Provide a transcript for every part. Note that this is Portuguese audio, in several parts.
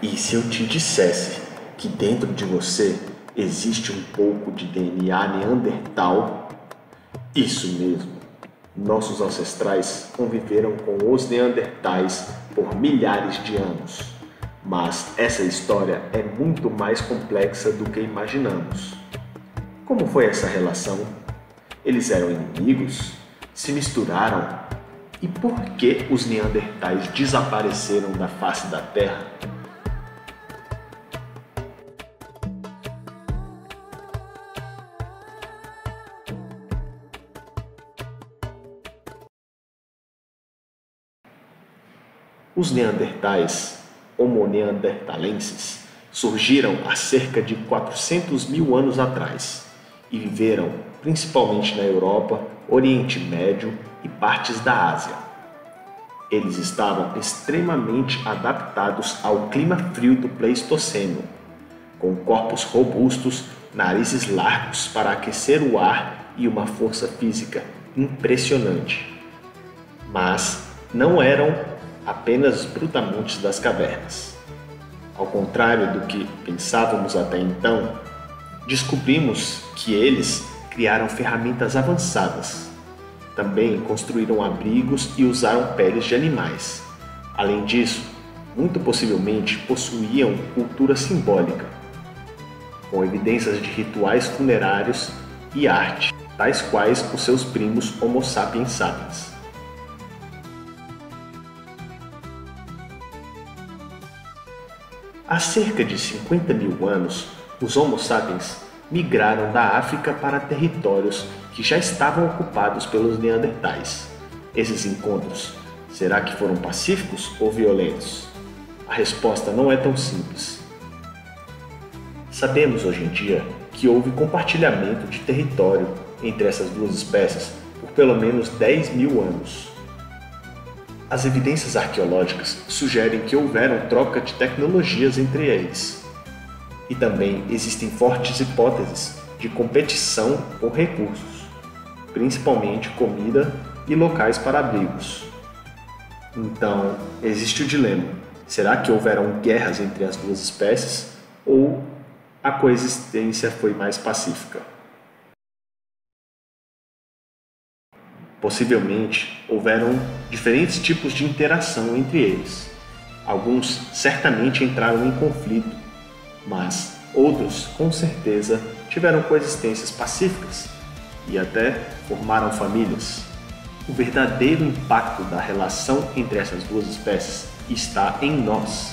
E se eu te dissesse que dentro de você existe um pouco de DNA neandertal? Isso mesmo. Nossos ancestrais conviveram com os neandertais por milhares de anos. Mas essa história é muito mais complexa do que imaginamos. Como foi essa relação? Eles eram inimigos? Se misturaram? E por que os neandertais desapareceram da face da Terra? Os neandertais, Homo neanderthalensis, surgiram há cerca de 400 mil anos atrás e viveram principalmente na Europa, Oriente Médio e partes da Ásia. Eles estavam extremamente adaptados ao clima frio do Pleistoceno, com corpos robustos, narizes largos para aquecer o ar e uma força física impressionante. Mas não eram apenas brutamontes das cavernas. Ao contrário do que pensávamos até então, descobrimos que eles criaram ferramentas avançadas. Também construíram abrigos e usaram peles de animais. Além disso, muito possivelmente possuíam cultura simbólica, com evidências de rituais funerários e arte, tais quais os seus primos Homo sapiens sapiens. Há cerca de 50 mil anos, os Homo sapiens migraram da África para territórios que já estavam ocupados pelos neandertais. Esses encontros, será que foram pacíficos ou violentos? A resposta não é tão simples. Sabemos hoje em dia que houve compartilhamento de território entre essas duas espécies por pelo menos 10 mil anos. As evidências arqueológicas sugerem que houveram troca de tecnologias entre eles. E também existem fortes hipóteses de competição por recursos, principalmente comida e locais para abrigos. Então, existe o dilema: será que houveram guerras entre as duas espécies ou a coexistência foi mais pacífica? Possivelmente, houveram diferentes tipos de interação entre eles. Alguns certamente entraram em conflito, mas outros, com certeza, tiveram coexistências pacíficas e até formaram famílias. O verdadeiro impacto da relação entre essas duas espécies está em nós.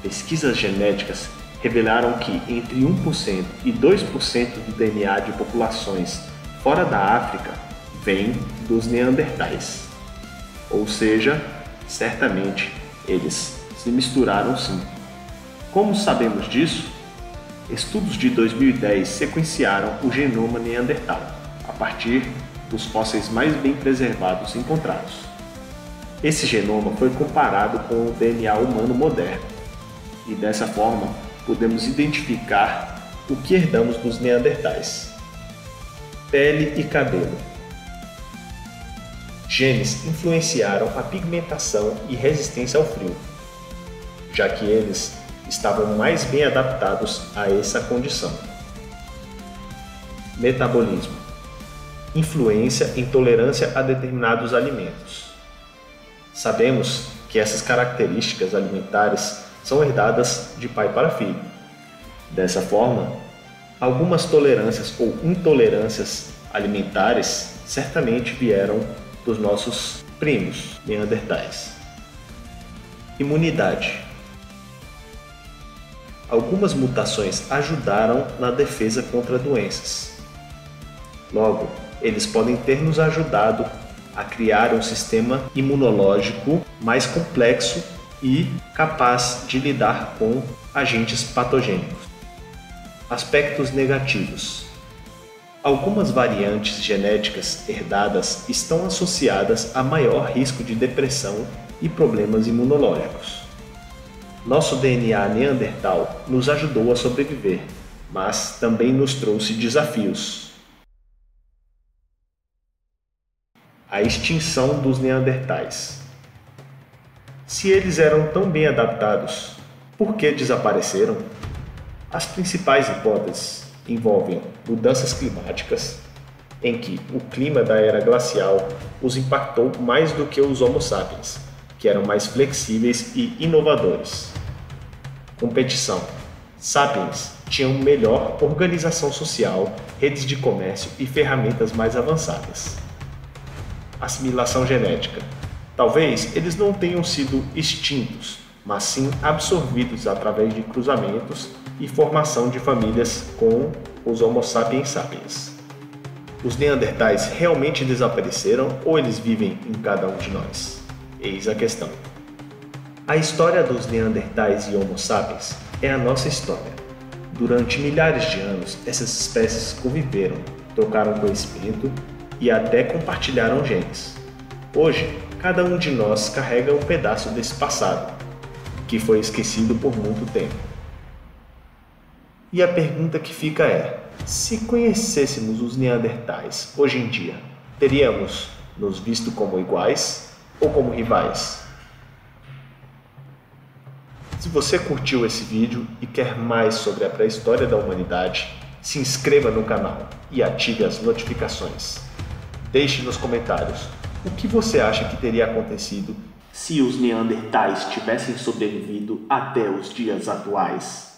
Pesquisas genéticas revelaram que entre 1% e 2% do DNA de populações fora da África vem dos neandertais. Ou seja, certamente eles se misturaram sim. Como sabemos disso? Estudos de 2010 sequenciaram o genoma neandertal, a partir dos fósseis mais bem preservados encontrados. Esse genoma foi comparado com o DNA humano moderno, e dessa forma podemos identificar o que herdamos dos neandertais. Pele e cabelo. Genes influenciaram a pigmentação e resistência ao frio, já que eles estavam mais bem adaptados a essa condição. Metabolismo. Influência em tolerância a determinados alimentos. Sabemos que essas características alimentares são herdadas de pai para filho. Dessa forma, algumas tolerâncias ou intolerâncias alimentares certamente vieram dos nossos primos neandertais. Imunidade. Algumas mutações ajudaram na defesa contra doenças. Logo, eles podem ter nos ajudado a criar um sistema imunológico mais complexo e capaz de lidar com agentes patogênicos. Aspectos negativos. Algumas variantes genéticas herdadas estão associadas a maior risco de depressão e problemas imunológicos. Nosso DNA neandertal nos ajudou a sobreviver, mas também nos trouxe desafios. A extinção dos neandertais. Se eles eram tão bem adaptados, Por que desapareceram? As principais hipóteses envolvem mudanças climáticas, em que o clima da era glacial os impactou mais do que os Homo sapiens, que eram mais flexíveis e inovadores. Competição. Sapiens tinham melhor organização social, redes de comércio e ferramentas mais avançadas. Assimilação genética. Talvez eles não tenham sido extintos, mas sim absorvidos através de cruzamentos e formação de famílias com os Homo sapiens sapiens. Os Neandertais realmente desapareceram ou eles vivem em cada um de nós? Eis a questão. A história dos Neandertais e Homo sapiens é a nossa história. Durante milhares de anos, essas espécies conviveram, trocaram conhecimento e até compartilharam genes. Hoje, cada um de nós carrega um pedaço desse passado, que foi esquecido por muito tempo. E a pergunta que fica é: se conhecêssemos os Neandertais hoje em dia, teríamos nos visto como iguais ou como rivais? Se você curtiu esse vídeo e quer mais sobre a pré-história da humanidade, se inscreva no canal e ative as notificações. Deixe nos comentários o que você acha que teria acontecido se os Neandertais tivessem sobrevivido até os dias atuais.